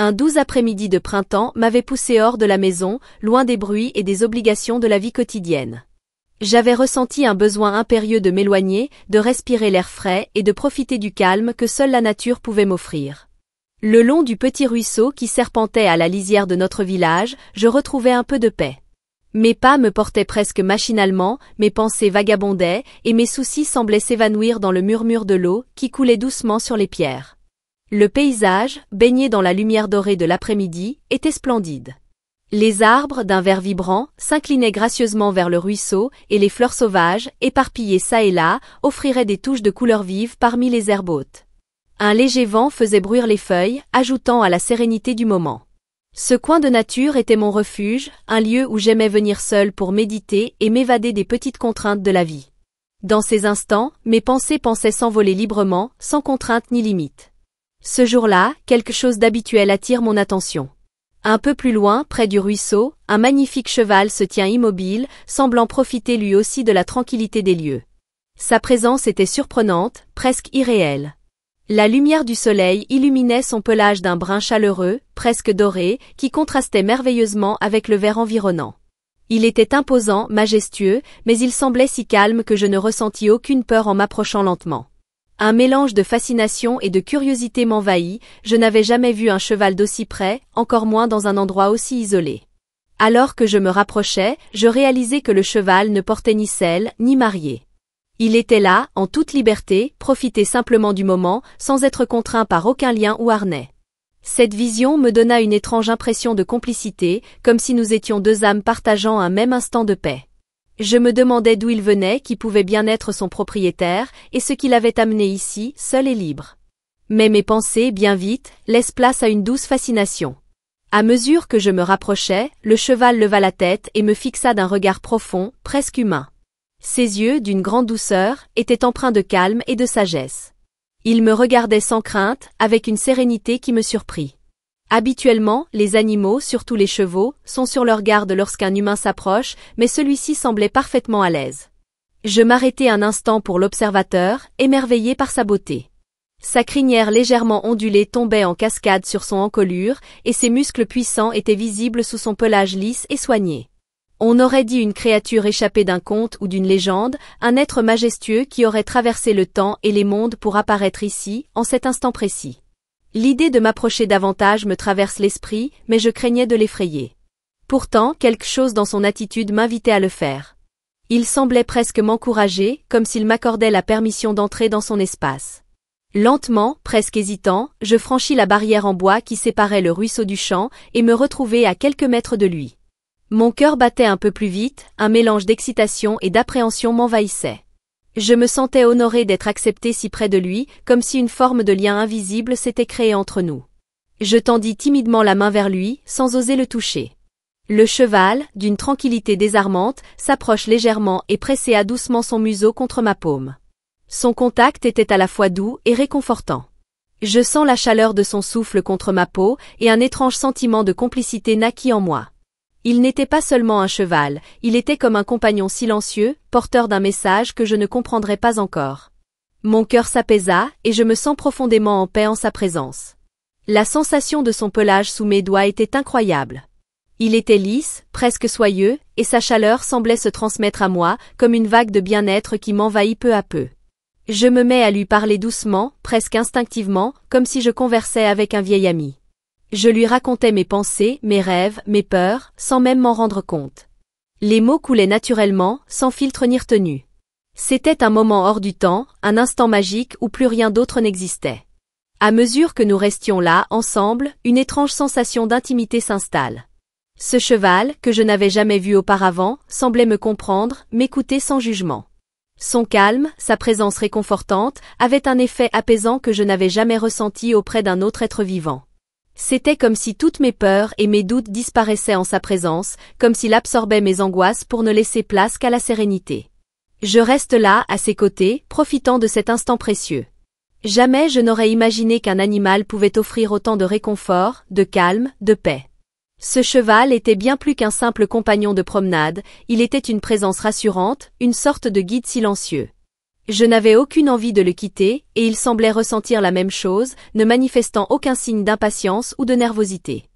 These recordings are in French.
Un doux après-midi de printemps m'avait poussé hors de la maison, loin des bruits et des obligations de la vie quotidienne. J'avais ressenti un besoin impérieux de m'éloigner, de respirer l'air frais et de profiter du calme que seule la nature pouvait m'offrir. Le long du petit ruisseau qui serpentait à la lisière de notre village, je retrouvais un peu de paix. Mes pas me portaient presque machinalement, mes pensées vagabondaient, et mes soucis semblaient s'évanouir dans le murmure de l'eau qui coulait doucement sur les pierres. Le paysage, baigné dans la lumière dorée de l'après-midi, était splendide. Les arbres, d'un vert vibrant, s'inclinaient gracieusement vers le ruisseau, et les fleurs sauvages, éparpillées çà et là, offriraient des touches de couleurs vives parmi les herbes hautes. Un léger vent faisait bruire les feuilles, ajoutant à la sérénité du moment. Ce coin de nature était mon refuge, un lieu où j'aimais venir seul pour méditer et m'évader des petites contraintes de la vie. Dans ces instants, mes pensées pensaient s'envoler librement, sans contrainte ni limite. Ce jour-là, quelque chose d'habituel attire mon attention. Un peu plus loin, près du ruisseau, un magnifique cheval se tient immobile, semblant profiter lui aussi de la tranquillité des lieux. Sa présence était surprenante, presque irréelle. La lumière du soleil illuminait son pelage d'un brun chaleureux, presque doré, qui contrastait merveilleusement avec le vert environnant. Il était imposant, majestueux, mais il semblait si calme que je ne ressentis aucune peur en m'approchant lentement. Un mélange de fascination et de curiosité m'envahit, je n'avais jamais vu un cheval d'aussi près, encore moins dans un endroit aussi isolé. Alors que je me rapprochais, je réalisai que le cheval ne portait ni selle, ni mariée. Il était là, en toute liberté, profiter simplement du moment, sans être contraint par aucun lien ou harnais. Cette vision me donna une étrange impression de complicité, comme si nous étions deux âmes partageant un même instant de paix. Je me demandais d'où il venait, qui pouvait bien être son propriétaire, et ce qui l'avait amené ici, seul et libre. Mais mes pensées, bien vite, laissent place à une douce fascination. À mesure que je me rapprochais, le cheval leva la tête et me fixa d'un regard profond, presque humain. Ses yeux, d'une grande douceur, étaient empreints de calme et de sagesse. Il me regardait sans crainte, avec une sérénité qui me surprit. Habituellement, les animaux, surtout les chevaux, sont sur leur garde lorsqu'un humain s'approche, mais celui-ci semblait parfaitement à l'aise. Je m'arrêtai un instant pour l'observateur, émerveillé par sa beauté. Sa crinière légèrement ondulée tombait en cascade sur son encolure, et ses muscles puissants étaient visibles sous son pelage lisse et soigné. On aurait dit une créature échappée d'un conte ou d'une légende, un être majestueux qui aurait traversé le temps et les mondes pour apparaître ici, en cet instant précis. L'idée de m'approcher davantage me traverse l'esprit, mais je craignais de l'effrayer. Pourtant, quelque chose dans son attitude m'invitait à le faire. Il semblait presque m'encourager, comme s'il m'accordait la permission d'entrer dans son espace. Lentement, presque hésitant, je franchis la barrière en bois qui séparait le ruisseau du champ et me retrouvai à quelques mètres de lui. Mon cœur battait un peu plus vite, un mélange d'excitation et d'appréhension m'envahissait. Je me sentais honoré d'être accepté si près de lui, comme si une forme de lien invisible s'était créée entre nous. Je tendis timidement la main vers lui, sans oser le toucher. Le cheval, d'une tranquillité désarmante, s'approche légèrement et pressa doucement son museau contre ma paume. Son contact était à la fois doux et réconfortant. Je sens la chaleur de son souffle contre ma peau, et un étrange sentiment de complicité naquit en moi. Il n'était pas seulement un cheval, il était comme un compagnon silencieux, porteur d'un message que je ne comprendrais pas encore. Mon cœur s'apaisa, et je me sens profondément en paix en sa présence. La sensation de son pelage sous mes doigts était incroyable. Il était lisse, presque soyeux, et sa chaleur semblait se transmettre à moi, comme une vague de bien-être qui m'envahit peu à peu. Je me mets à lui parler doucement, presque instinctivement, comme si je conversais avec un vieil ami. Je lui racontais mes pensées, mes rêves, mes peurs, sans même m'en rendre compte. Les mots coulaient naturellement, sans filtre ni retenue. C'était un moment hors du temps, un instant magique où plus rien d'autre n'existait. À mesure que nous restions là, ensemble, une étrange sensation d'intimité s'installe. Ce cheval, que je n'avais jamais vu auparavant, semblait me comprendre, m'écouter sans jugement. Son calme, sa présence réconfortante, avaient un effet apaisant que je n'avais jamais ressenti auprès d'un autre être vivant. C'était comme si toutes mes peurs et mes doutes disparaissaient en sa présence, comme s'il absorbait mes angoisses pour ne laisser place qu'à la sérénité. Je reste là, à ses côtés, profitant de cet instant précieux. Jamais je n'aurais imaginé qu'un animal pouvait offrir autant de réconfort, de calme, de paix. Ce cheval était bien plus qu'un simple compagnon de promenade, il était une présence rassurante, une sorte de guide silencieux. Je n'avais aucune envie de le quitter, et il semblait ressentir la même chose, ne manifestant aucun signe d'impatience ou de nervosité.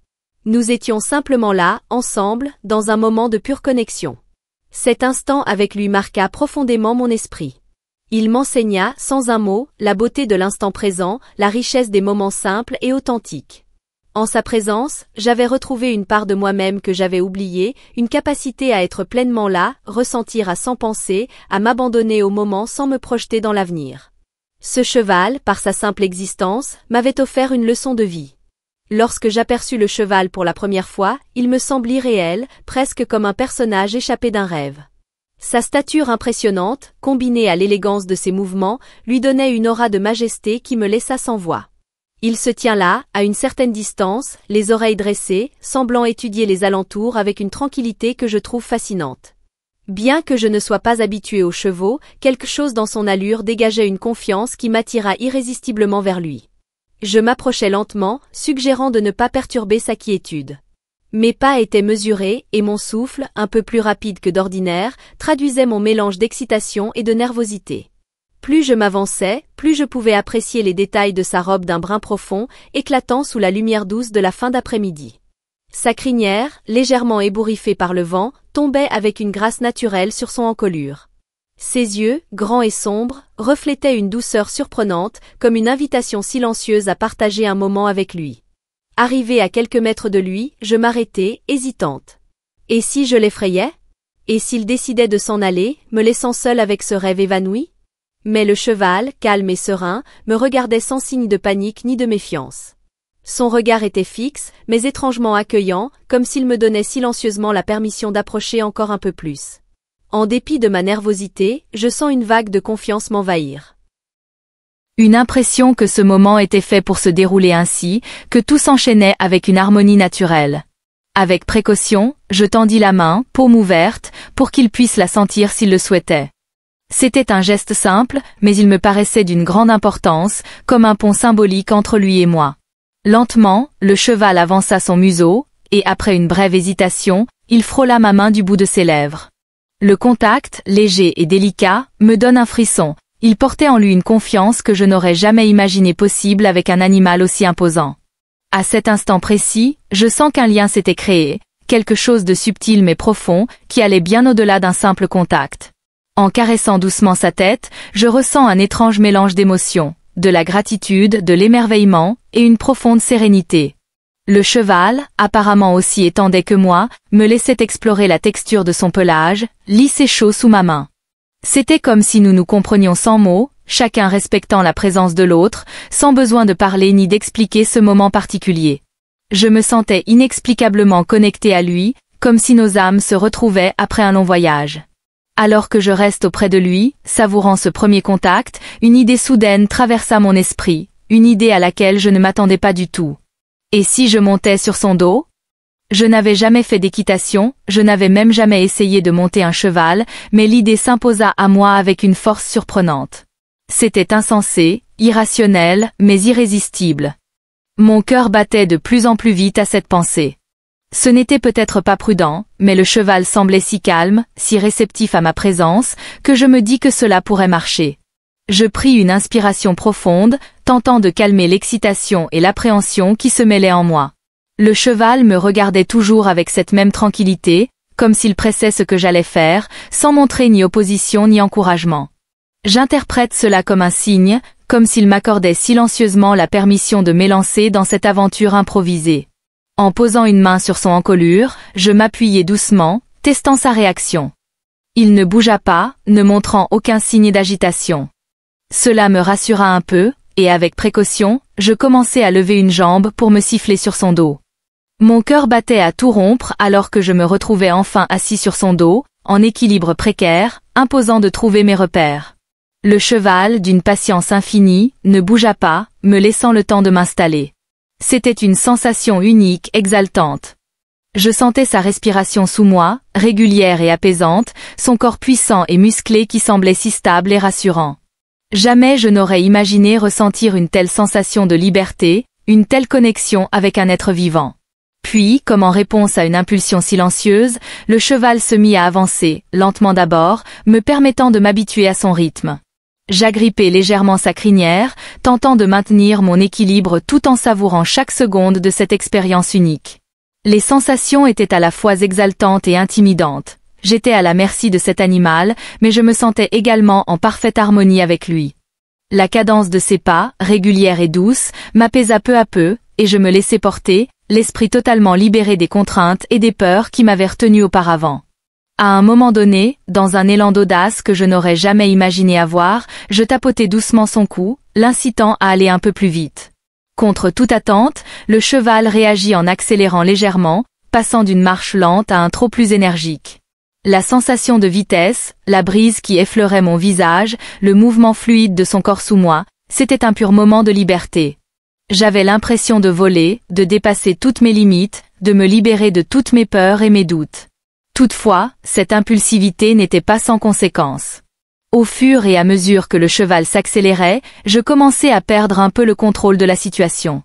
Nous étions simplement là, ensemble, dans un moment de pure connexion. Cet instant avec lui marqua profondément mon esprit. Il m'enseigna, sans un mot, la beauté de l'instant présent, la richesse des moments simples et authentiques. En sa présence, j'avais retrouvé une part de moi-même que j'avais oubliée, une capacité à être pleinement là, ressentir à sans penser, à m'abandonner au moment sans me projeter dans l'avenir. Ce cheval, par sa simple existence, m'avait offert une leçon de vie. Lorsque j'aperçus le cheval pour la première fois, il me semblait réel, presque comme un personnage échappé d'un rêve. Sa stature impressionnante, combinée à l'élégance de ses mouvements, lui donnait une aura de majesté qui me laissa sans voix. Il se tient là, à une certaine distance, les oreilles dressées, semblant étudier les alentours avec une tranquillité que je trouve fascinante. Bien que je ne sois pas habitué aux chevaux, quelque chose dans son allure dégageait une confiance qui m'attira irrésistiblement vers lui. Je m'approchai lentement, suggérant de ne pas perturber sa quiétude. Mes pas étaient mesurés, et mon souffle, un peu plus rapide que d'ordinaire, traduisait mon mélange d'excitation et de nervosité. Plus je m'avançais, plus je pouvais apprécier les détails de sa robe d'un brun profond, éclatant sous la lumière douce de la fin d'après-midi. Sa crinière, légèrement ébouriffée par le vent, tombait avec une grâce naturelle sur son encolure. Ses yeux, grands et sombres, reflétaient une douceur surprenante, comme une invitation silencieuse à partager un moment avec lui. Arrivé à quelques mètres de lui, je m'arrêtai, hésitante. Et si je l'effrayais? Et s'il décidait de s'en aller, me laissant seule avec ce rêve évanoui? Mais le cheval, calme et serein, me regardait sans signe de panique ni de méfiance. Son regard était fixe, mais étrangement accueillant, comme s'il me donnait silencieusement la permission d'approcher encore un peu plus. En dépit de ma nervosité, je sens une vague de confiance m'envahir. Une impression que ce moment était fait pour se dérouler ainsi, que tout s'enchaînait avec une harmonie naturelle. Avec précaution, je tendis la main, paume ouverte, pour qu'il puisse la sentir s'il le souhaitait. C'était un geste simple, mais il me paraissait d'une grande importance, comme un pont symbolique entre lui et moi. Lentement, le cheval avança son museau, et après une brève hésitation, il frôla ma main du bout de ses lèvres. Le contact, léger et délicat, me donne un frisson. Il portait en lui une confiance que je n'aurais jamais imaginé possible avec un animal aussi imposant. À cet instant précis, je sens qu'un lien s'était créé, quelque chose de subtil mais profond, qui allait bien au-delà d'un simple contact. En caressant doucement sa tête, je ressens un étrange mélange d'émotions, de la gratitude, de l'émerveillement, et une profonde sérénité. Le cheval, apparemment aussi étendait que moi, me laissait explorer la texture de son pelage, lisse et chaud sous ma main. C'était comme si nous nous comprenions sans mots, chacun respectant la présence de l'autre, sans besoin de parler ni d'expliquer ce moment particulier. Je me sentais inexplicablement connecté à lui, comme si nos âmes se retrouvaient après un long voyage. Alors que je reste auprès de lui, savourant ce premier contact, une idée soudaine traversa mon esprit, une idée à laquelle je ne m'attendais pas du tout. Et si je montais sur son dos? Je n'avais jamais fait d'équitation, je n'avais même jamais essayé de monter un cheval, mais l'idée s'imposa à moi avec une force surprenante. C'était insensé, irrationnel, mais irrésistible. Mon cœur battait de plus en plus vite à cette pensée. Ce n'était peut-être pas prudent, mais le cheval semblait si calme, si réceptif à ma présence, que je me dis que cela pourrait marcher. Je pris une inspiration profonde, tentant de calmer l'excitation et l'appréhension qui se mêlaient en moi. Le cheval me regardait toujours avec cette même tranquillité, comme s'il pressait ce que j'allais faire, sans montrer ni opposition ni encouragement. J'interprète cela comme un signe, comme s'il m'accordait silencieusement la permission de m'élancer dans cette aventure improvisée. En posant une main sur son encolure, je m'appuyai doucement, testant sa réaction. Il ne bougea pas, ne montrant aucun signe d'agitation. Cela me rassura un peu, et avec précaution, je commençai à lever une jambe pour me siffler sur son dos. Mon cœur battait à tout rompre alors que je me retrouvais enfin assis sur son dos, en équilibre précaire, imposant de trouver mes repères. Le cheval, d'une patience infinie, ne bougea pas, me laissant le temps de m'installer. C'était une sensation unique, exaltante. Je sentais sa respiration sous moi, régulière et apaisante, son corps puissant et musclé qui semblait si stable et rassurant. Jamais je n'aurais imaginé ressentir une telle sensation de liberté, une telle connexion avec un être vivant. Puis, comme en réponse à une impulsion silencieuse, le cheval se mit à avancer, lentement d'abord, me permettant de m'habituer à son rythme. J'agrippai légèrement sa crinière, tentant de maintenir mon équilibre tout en savourant chaque seconde de cette expérience unique. Les sensations étaient à la fois exaltantes et intimidantes. J'étais à la merci de cet animal, mais je me sentais également en parfaite harmonie avec lui. La cadence de ses pas, régulière et douce, m'apaisa peu à peu, et je me laissai porter, l'esprit totalement libéré des contraintes et des peurs qui m'avaient retenu auparavant. À un moment donné, dans un élan d'audace que je n'aurais jamais imaginé avoir, je tapotai doucement son cou, l'incitant à aller un peu plus vite. Contre toute attente, le cheval réagit en accélérant légèrement, passant d'une marche lente à un trot plus énergique. La sensation de vitesse, la brise qui effleurait mon visage, le mouvement fluide de son corps sous moi, c'était un pur moment de liberté. J'avais l'impression de voler, de dépasser toutes mes limites, de me libérer de toutes mes peurs et mes doutes. Toutefois, cette impulsivité n'était pas sans conséquences. Au fur et à mesure que le cheval s'accélérait, je commençais à perdre un peu le contrôle de la situation.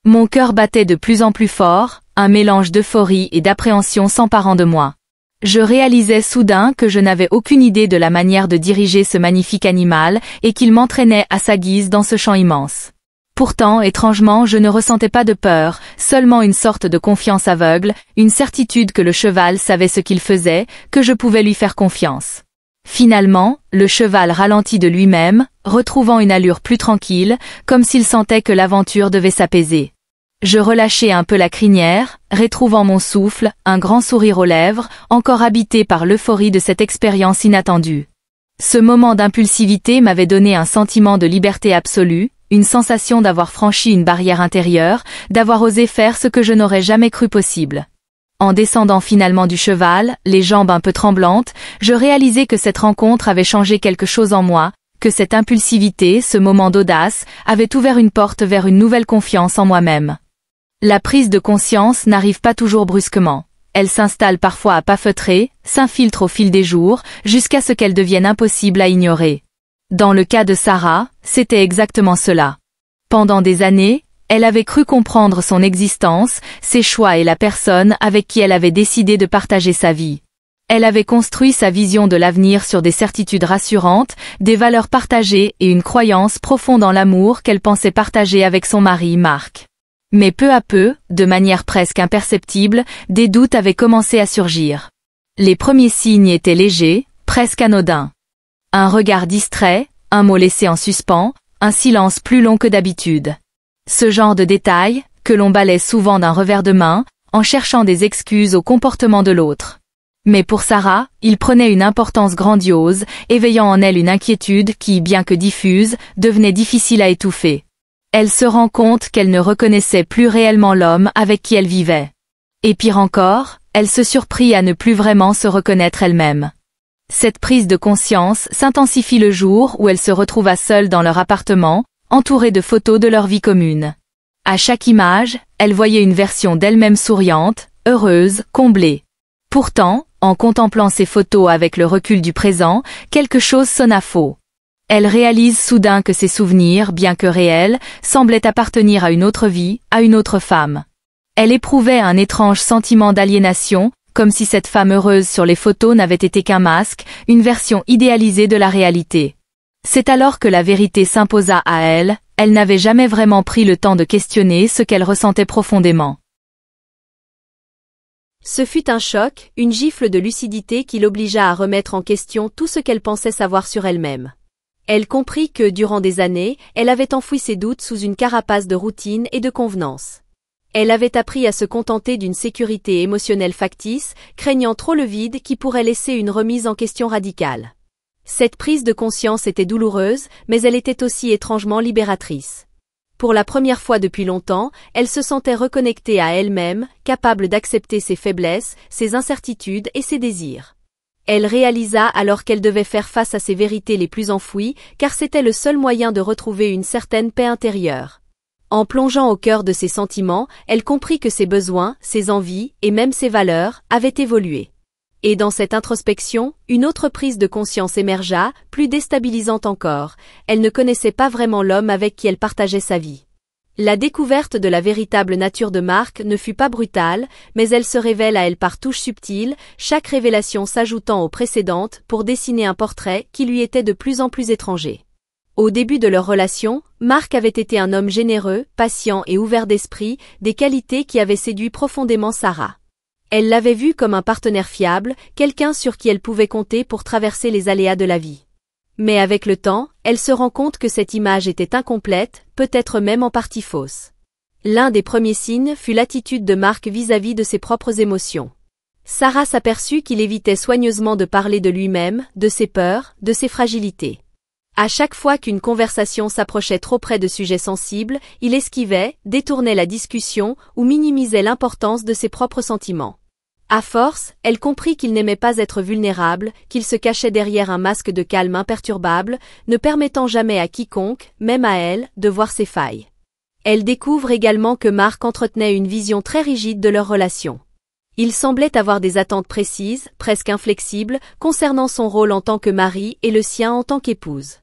Mon cœur battait de plus en plus fort, un mélange d'euphorie et d'appréhension s'emparant de moi. Je réalisais soudain que je n'avais aucune idée de la manière de diriger ce magnifique animal et qu'il m'entraînait à sa guise dans ce champ immense. Pourtant, étrangement, je ne ressentais pas de peur, seulement une sorte de confiance aveugle, une certitude que le cheval savait ce qu'il faisait, que je pouvais lui faire confiance. Finalement, le cheval ralentit de lui-même, retrouvant une allure plus tranquille, comme s'il sentait que l'aventure devait s'apaiser. Je relâchai un peu la crinière, retrouvant mon souffle, un grand sourire aux lèvres, encore habité par l'euphorie de cette expérience inattendue. Ce moment d'impulsivité m'avait donné un sentiment de liberté absolue, une sensation d'avoir franchi une barrière intérieure, d'avoir osé faire ce que je n'aurais jamais cru possible. En descendant finalement du cheval, les jambes un peu tremblantes, je réalisai que cette rencontre avait changé quelque chose en moi, que cette impulsivité, ce moment d'audace, avait ouvert une porte vers une nouvelle confiance en moi-même. La prise de conscience n'arrive pas toujours brusquement. Elle s'installe parfois à pas feutrés, s'infiltre au fil des jours, jusqu'à ce qu'elle devienne impossible à ignorer. Dans le cas de Sarah, c'était exactement cela. Pendant des années, elle avait cru comprendre son existence, ses choix et la personne avec qui elle avait décidé de partager sa vie. Elle avait construit sa vision de l'avenir sur des certitudes rassurantes, des valeurs partagées et une croyance profonde en l'amour qu'elle pensait partager avec son mari Marc. Mais peu à peu, de manière presque imperceptible, des doutes avaient commencé à surgir. Les premiers signes étaient légers, presque anodins. Un regard distrait, un mot laissé en suspens, un silence plus long que d'habitude. Ce genre de détails, que l'on balaie souvent d'un revers de main, en cherchant des excuses au comportement de l'autre. Mais pour Sarah, il prenait une importance grandiose, éveillant en elle une inquiétude qui, bien que diffuse, devenait difficile à étouffer. Elle se rend compte qu'elle ne reconnaissait plus réellement l'homme avec qui elle vivait. Et pire encore, elle se surprit à ne plus vraiment se reconnaître elle-même. Cette prise de conscience s'intensifie le jour où elle se retrouva seule dans leur appartement, entourée de photos de leur vie commune. À chaque image, elle voyait une version d'elle-même souriante, heureuse, comblée. Pourtant, en contemplant ces photos avec le recul du présent, quelque chose sonna faux. Elle réalise soudain que ses souvenirs, bien que réels, semblaient appartenir à une autre vie, à une autre femme. Elle éprouvait un étrange sentiment d'aliénation, comme si cette femme heureuse sur les photos n'avait été qu'un masque, une version idéalisée de la réalité. C'est alors que la vérité s'imposa à elle, elle n'avait jamais vraiment pris le temps de questionner ce qu'elle ressentait profondément. Ce fut un choc, une gifle de lucidité qui l'obligea à remettre en question tout ce qu'elle pensait savoir sur elle-même. Elle comprit que, durant des années, elle avait enfoui ses doutes sous une carapace de routine et de convenance. Elle avait appris à se contenter d'une sécurité émotionnelle factice, craignant trop le vide qui pourrait laisser une remise en question radicale. Cette prise de conscience était douloureuse, mais elle était aussi étrangement libératrice. Pour la première fois depuis longtemps, elle se sentait reconnectée à elle-même, capable d'accepter ses faiblesses, ses incertitudes et ses désirs. Elle réalisa alors qu'elle devait faire face à ses vérités les plus enfouies, car c'était le seul moyen de retrouver une certaine paix intérieure. En plongeant au cœur de ses sentiments, elle comprit que ses besoins, ses envies, et même ses valeurs, avaient évolué. Et dans cette introspection, une autre prise de conscience émergea, plus déstabilisante encore. Elle ne connaissait pas vraiment l'homme avec qui elle partageait sa vie. La découverte de la véritable nature de Marc ne fut pas brutale, mais elle se révèle à elle par touches subtiles, chaque révélation s'ajoutant aux précédentes pour dessiner un portrait qui lui était de plus en plus étranger. Au début de leur relation, Marc avait été un homme généreux, patient et ouvert d'esprit, des qualités qui avaient séduit profondément Sarah. Elle l'avait vu comme un partenaire fiable, quelqu'un sur qui elle pouvait compter pour traverser les aléas de la vie. Mais avec le temps, elle se rend compte que cette image était incomplète, peut-être même en partie fausse. L'un des premiers signes fut l'attitude de Marc vis-à-vis de ses propres émotions. Sarah s'aperçut qu'il évitait soigneusement de parler de lui-même, de ses peurs, de ses fragilités. À chaque fois qu'une conversation s'approchait trop près de sujets sensibles, il esquivait, détournait la discussion ou minimisait l'importance de ses propres sentiments. À force, elle comprit qu'il n'aimait pas être vulnérable, qu'il se cachait derrière un masque de calme imperturbable, ne permettant jamais à quiconque, même à elle, de voir ses failles. Elle découvre également que Marc entretenait une vision très rigide de leur relation. Il semblait avoir des attentes précises, presque inflexibles, concernant son rôle en tant que mari et le sien en tant qu'épouse.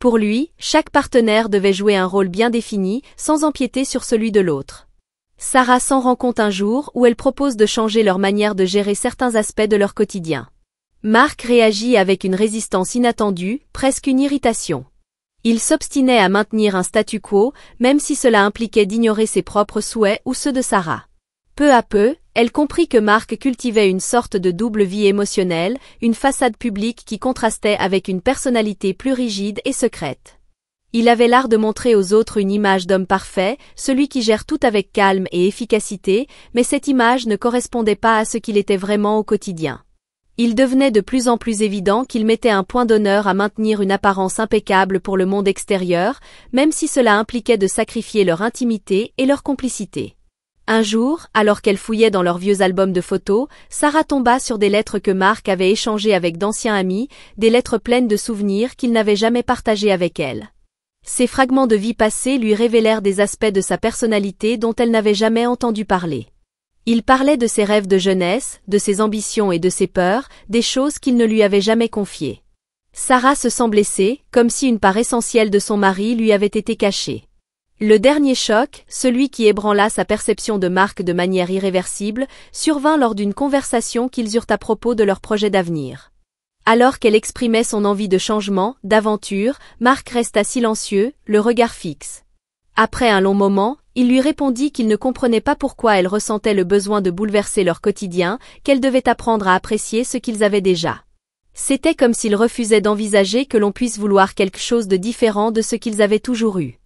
Pour lui, chaque partenaire devait jouer un rôle bien défini, sans empiéter sur celui de l'autre. Sarah s'en rend compte un jour où elle propose de changer leur manière de gérer certains aspects de leur quotidien. Marc réagit avec une résistance inattendue, presque une irritation. Il s'obstinait à maintenir un statu quo, même si cela impliquait d'ignorer ses propres souhaits ou ceux de Sarah. Peu à peu, elle comprit que Marc cultivait une sorte de double vie émotionnelle, une façade publique qui contrastait avec une personnalité plus rigide et secrète. Il avait l'art de montrer aux autres une image d'homme parfait, celui qui gère tout avec calme et efficacité, mais cette image ne correspondait pas à ce qu'il était vraiment au quotidien. Il devenait de plus en plus évident qu'il mettait un point d'honneur à maintenir une apparence impeccable pour le monde extérieur, même si cela impliquait de sacrifier leur intimité et leur complicité. Un jour, alors qu'elle fouillait dans leurs vieux albums de photos, Sarah tomba sur des lettres que Marc avait échangées avec d'anciens amis, des lettres pleines de souvenirs qu'il n'avait jamais partagées avec elle. Ces fragments de vie passée lui révélèrent des aspects de sa personnalité dont elle n'avait jamais entendu parler. Il parlait de ses rêves de jeunesse, de ses ambitions et de ses peurs, des choses qu'il ne lui avait jamais confiées. Sarah se sent blessée, comme si une part essentielle de son mari lui avait été cachée. Le dernier choc, celui qui ébranla sa perception de Marc de manière irréversible, survint lors d'une conversation qu'ils eurent à propos de leur projet d'avenir. Alors qu'elle exprimait son envie de changement, d'aventure, Marc resta silencieux, le regard fixe. Après un long moment, il lui répondit qu'il ne comprenait pas pourquoi elle ressentait le besoin de bouleverser leur quotidien, qu'elle devait apprendre à apprécier ce qu'ils avaient déjà. C'était comme s'il refusait d'envisager que l'on puisse vouloir quelque chose de différent de ce qu'ils avaient toujours eu.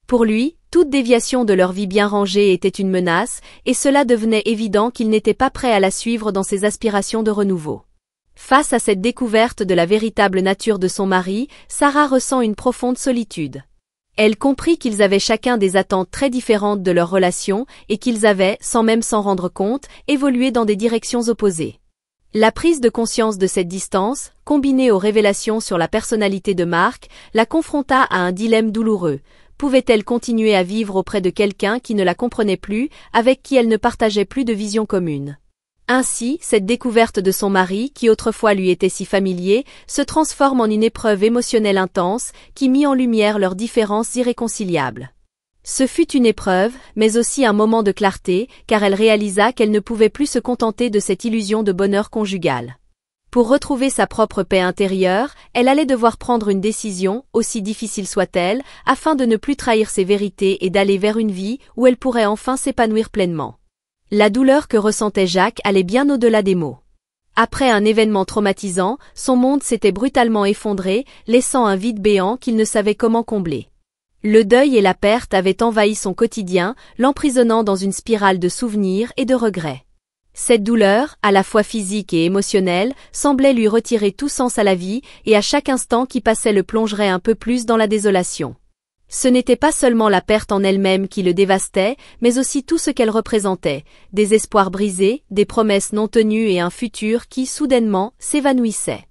Pour lui, toute déviation de leur vie bien rangée était une menace, et cela devenait évident qu'il n'était pas prêt à la suivre dans ses aspirations de renouveau. Face à cette découverte de la véritable nature de son mari, Sarah ressent une profonde solitude. Elle comprit qu'ils avaient chacun des attentes très différentes de leur relation et qu'ils avaient, sans même s'en rendre compte, évolué dans des directions opposées. La prise de conscience de cette distance, combinée aux révélations sur la personnalité de Marc, la confronta à un dilemme douloureux. Pouvait-elle continuer à vivre auprès de quelqu'un qui ne la comprenait plus, avec qui elle ne partageait plus de vision commune? Ainsi, cette découverte de son mari, qui autrefois lui était si familier, se transforme en une épreuve émotionnelle intense, qui mit en lumière leurs différences irréconciliables. Ce fut une épreuve, mais aussi un moment de clarté, car elle réalisa qu'elle ne pouvait plus se contenter de cette illusion de bonheur conjugal. Pour retrouver sa propre paix intérieure, elle allait devoir prendre une décision, aussi difficile soit-elle, afin de ne plus trahir ses vérités et d'aller vers une vie où elle pourrait enfin s'épanouir pleinement. La douleur que ressentait Jacques allait bien au-delà des mots. Après un événement traumatisant, son monde s'était brutalement effondré, laissant un vide béant qu'il ne savait comment combler. Le deuil et la perte avaient envahi son quotidien, l'emprisonnant dans une spirale de souvenirs et de regrets. Cette douleur, à la fois physique et émotionnelle, semblait lui retirer tout sens à la vie, et à chaque instant qui passait le plongerait un peu plus dans la désolation. Ce n'était pas seulement la perte en elle-même qui le dévastait, mais aussi tout ce qu'elle représentait, des espoirs brisés, des promesses non tenues et un futur qui, soudainement, s'évanouissait.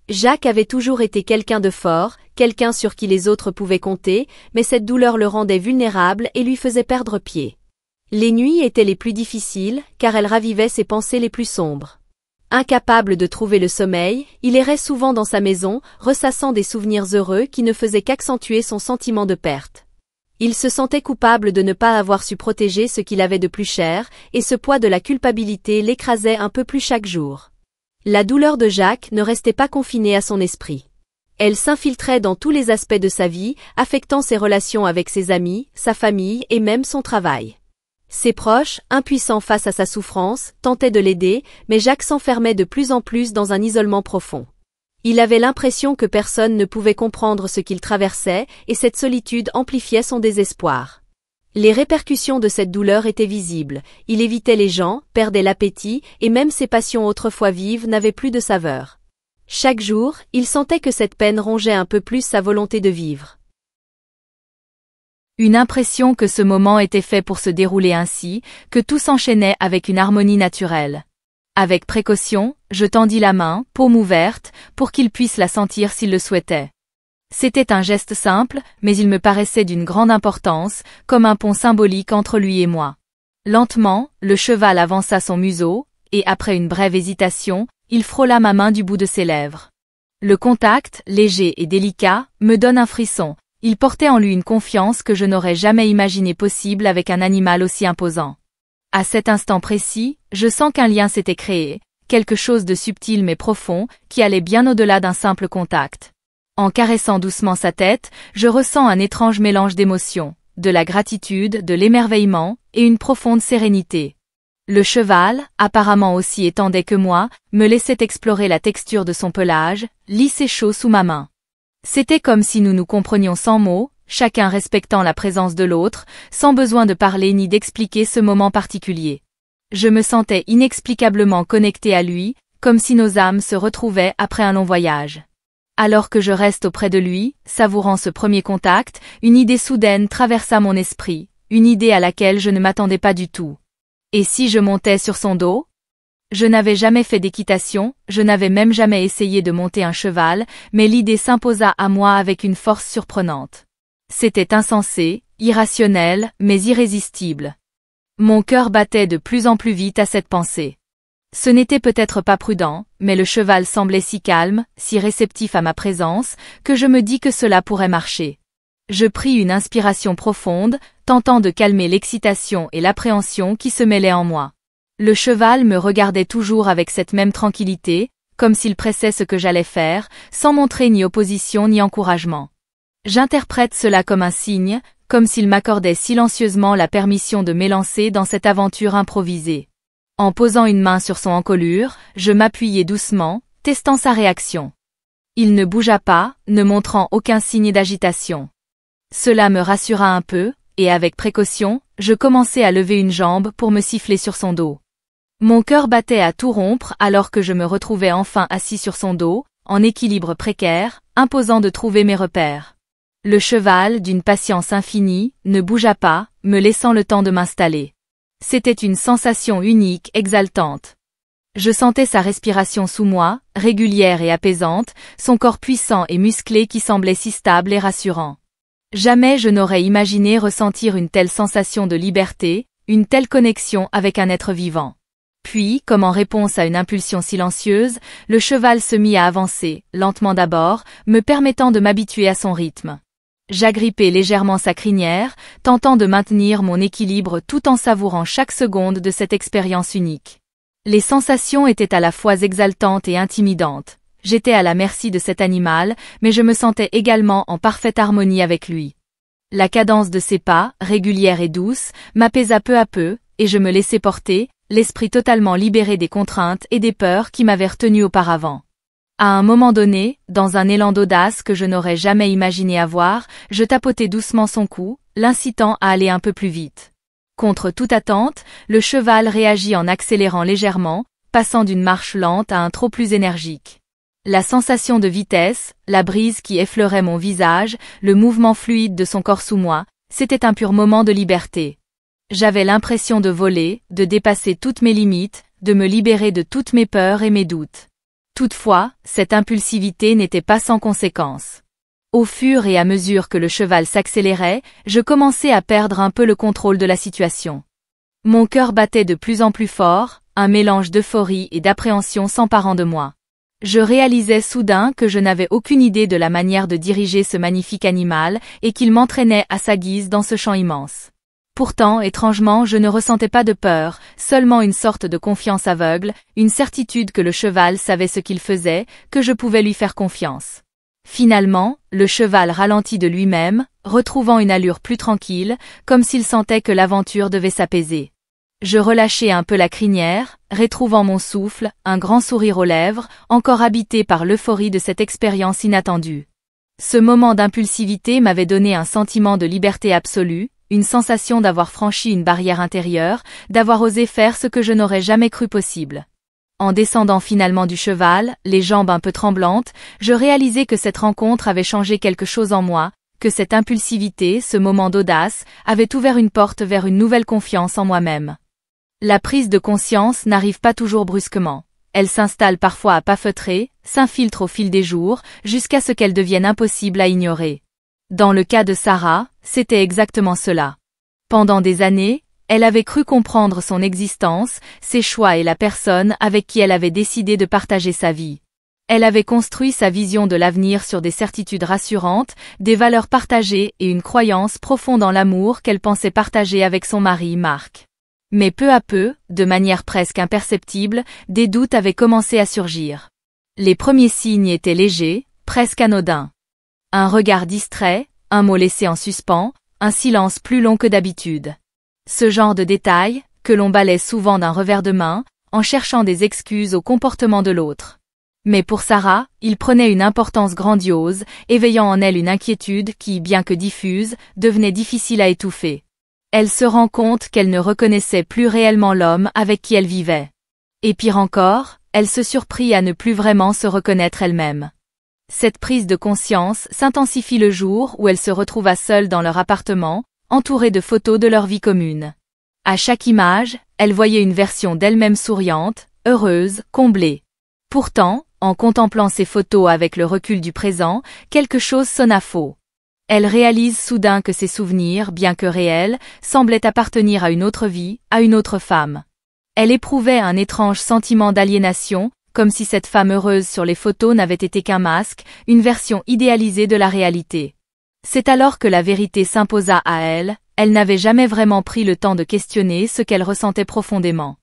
Jacques avait toujours été quelqu'un de fort, quelqu'un sur qui les autres pouvaient compter, mais cette douleur le rendait vulnérable et lui faisait perdre pied. Les nuits étaient les plus difficiles, car elles ravivaient ses pensées les plus sombres. Incapable de trouver le sommeil, il errait souvent dans sa maison, ressassant des souvenirs heureux qui ne faisaient qu'accentuer son sentiment de perte. Il se sentait coupable de ne pas avoir su protéger ce qu'il avait de plus cher, et ce poids de la culpabilité l'écrasait un peu plus chaque jour. La douleur de Jacques ne restait pas confinée à son esprit. Elle s'infiltrait dans tous les aspects de sa vie, affectant ses relations avec ses amis, sa famille et même son travail. Ses proches, impuissants face à sa souffrance, tentaient de l'aider, mais Jacques s'enfermait de plus en plus dans un isolement profond. Il avait l'impression que personne ne pouvait comprendre ce qu'il traversait, et cette solitude amplifiait son désespoir. Les répercussions de cette douleur étaient visibles, il évitait les gens, perdait l'appétit, et même ses passions autrefois vives n'avaient plus de saveur. Chaque jour, il sentait que cette peine rongeait un peu plus sa volonté de vivre. Une impression que ce moment était fait pour se dérouler ainsi, que tout s'enchaînait avec une harmonie naturelle. Avec précaution, je tendis la main, paume ouverte, pour qu'il puisse la sentir s'il le souhaitait. C'était un geste simple, mais il me paraissait d'une grande importance, comme un pont symbolique entre lui et moi. Lentement, le cheval avança son museau, et après une brève hésitation, il frôla ma main du bout de ses lèvres. Le contact, léger et délicat, me donne un frisson. Il portait en lui une confiance que je n'aurais jamais imaginé possible avec un animal aussi imposant. À cet instant précis, je sens qu'un lien s'était créé, quelque chose de subtil mais profond, qui allait bien au-delà d'un simple contact. En caressant doucement sa tête, je ressens un étrange mélange d'émotions, de la gratitude, de l'émerveillement, et une profonde sérénité. Le cheval, apparemment aussi étendait que moi, me laissait explorer la texture de son pelage, lisse et chaud sous ma main. C'était comme si nous nous comprenions sans mots, chacun respectant la présence de l'autre, sans besoin de parler ni d'expliquer ce moment particulier. Je me sentais inexplicablement connecté à lui, comme si nos âmes se retrouvaient après un long voyage. Alors que je reste auprès de lui, savourant ce premier contact, une idée soudaine traversa mon esprit, une idée à laquelle je ne m'attendais pas du tout. Et si je montais sur son dos ? Je n'avais jamais fait d'équitation, je n'avais même jamais essayé de monter un cheval, mais l'idée s'imposa à moi avec une force surprenante. C'était insensé, irrationnel, mais irrésistible. Mon cœur battait de plus en plus vite à cette pensée. Ce n'était peut-être pas prudent, mais le cheval semblait si calme, si réceptif à ma présence, que je me dis que cela pourrait marcher. Je pris une inspiration profonde, tentant de calmer l'excitation et l'appréhension qui se mêlaient en moi. Le cheval me regardait toujours avec cette même tranquillité, comme s'il pressait ce que j'allais faire, sans montrer ni opposition ni encouragement. J'interprète cela comme un signe, comme s'il m'accordait silencieusement la permission de m'élancer dans cette aventure improvisée. En posant une main sur son encolure, je m'appuyai doucement, testant sa réaction. Il ne bougea pas, ne montrant aucun signe d'agitation. Cela me rassura un peu, et avec précaution, je commençai à lever une jambe pour me siffler sur son dos. Mon cœur battait à tout rompre alors que je me retrouvais enfin assis sur son dos, en équilibre précaire, imposant de trouver mes repères. Le cheval, d'une patience infinie, ne bougea pas, me laissant le temps de m'installer. C'était une sensation unique, exaltante. Je sentais sa respiration sous moi, régulière et apaisante, son corps puissant et musclé qui semblait si stable et rassurant. Jamais je n'aurais imaginé ressentir une telle sensation de liberté, une telle connexion avec un être vivant. Puis, comme en réponse à une impulsion silencieuse, le cheval se mit à avancer, lentement d'abord, me permettant de m'habituer à son rythme. J'agrippai légèrement sa crinière, tentant de maintenir mon équilibre tout en savourant chaque seconde de cette expérience unique. Les sensations étaient à la fois exaltantes et intimidantes. J'étais à la merci de cet animal, mais je me sentais également en parfaite harmonie avec lui. La cadence de ses pas, régulière et douce, m'apaisa peu à peu, et je me laissai porter, l'esprit totalement libéré des contraintes et des peurs qui m'avaient retenu auparavant. À un moment donné, dans un élan d'audace que je n'aurais jamais imaginé avoir, je tapotai doucement son cou, l'incitant à aller un peu plus vite. Contre toute attente, le cheval réagit en accélérant légèrement, passant d'une marche lente à un trot plus énergique. La sensation de vitesse, la brise qui effleurait mon visage, le mouvement fluide de son corps sous moi, c'était un pur moment de liberté. J'avais l'impression de voler, de dépasser toutes mes limites, de me libérer de toutes mes peurs et mes doutes. Toutefois, cette impulsivité n'était pas sans conséquences. Au fur et à mesure que le cheval s'accélérait, je commençais à perdre un peu le contrôle de la situation. Mon cœur battait de plus en plus fort, un mélange d'euphorie et d'appréhension s'emparant de moi. Je réalisais soudain que je n'avais aucune idée de la manière de diriger ce magnifique animal et qu'il m'entraînait à sa guise dans ce champ immense. Pourtant, étrangement, je ne ressentais pas de peur, seulement une sorte de confiance aveugle, une certitude que le cheval savait ce qu'il faisait, que je pouvais lui faire confiance. Finalement, le cheval ralentit de lui-même, retrouvant une allure plus tranquille, comme s'il sentait que l'aventure devait s'apaiser. Je relâchai un peu la crinière, retrouvant mon souffle, un grand sourire aux lèvres, encore habité par l'euphorie de cette expérience inattendue. Ce moment d'impulsivité m'avait donné un sentiment de liberté absolue, une sensation d'avoir franchi une barrière intérieure, d'avoir osé faire ce que je n'aurais jamais cru possible. En descendant finalement du cheval, les jambes un peu tremblantes, je réalisai que cette rencontre avait changé quelque chose en moi, que cette impulsivité, ce moment d'audace, avait ouvert une porte vers une nouvelle confiance en moi-même. La prise de conscience n'arrive pas toujours brusquement. Elle s'installe parfois à pas feutrés, s'infiltre au fil des jours, jusqu'à ce qu'elle devienne impossible à ignorer. Dans le cas de Sarah, c'était exactement cela. Pendant des années, elle avait cru comprendre son existence, ses choix et la personne avec qui elle avait décidé de partager sa vie. Elle avait construit sa vision de l'avenir sur des certitudes rassurantes, des valeurs partagées et une croyance profonde en l'amour qu'elle pensait partager avec son mari Marc. Mais peu à peu, de manière presque imperceptible, des doutes avaient commencé à surgir. Les premiers signes étaient légers, presque anodins. Un regard distrait, un mot laissé en suspens, un silence plus long que d'habitude. Ce genre de détails, que l'on balaie souvent d'un revers de main, en cherchant des excuses au comportement de l'autre. Mais pour Sarah, il prenait une importance grandiose, éveillant en elle une inquiétude qui, bien que diffuse, devenait difficile à étouffer. Elle se rend compte qu'elle ne reconnaissait plus réellement l'homme avec qui elle vivait. Et pire encore, elle se surprit à ne plus vraiment se reconnaître elle-même. Cette prise de conscience s'intensifie le jour où elle se retrouva seule dans leur appartement, entourée de photos de leur vie commune. À chaque image, elle voyait une version d'elle-même souriante, heureuse, comblée. Pourtant, en contemplant ces photos avec le recul du présent, quelque chose sonna faux. Elle réalise soudain que ses souvenirs, bien que réels, semblaient appartenir à une autre vie, à une autre femme. Elle éprouvait un étrange sentiment d'aliénation, comme si cette femme heureuse sur les photos n'avait été qu'un masque, une version idéalisée de la réalité. C'est alors que la vérité s'imposa à elle, elle n'avait jamais vraiment pris le temps de questionner ce qu'elle ressentait profondément.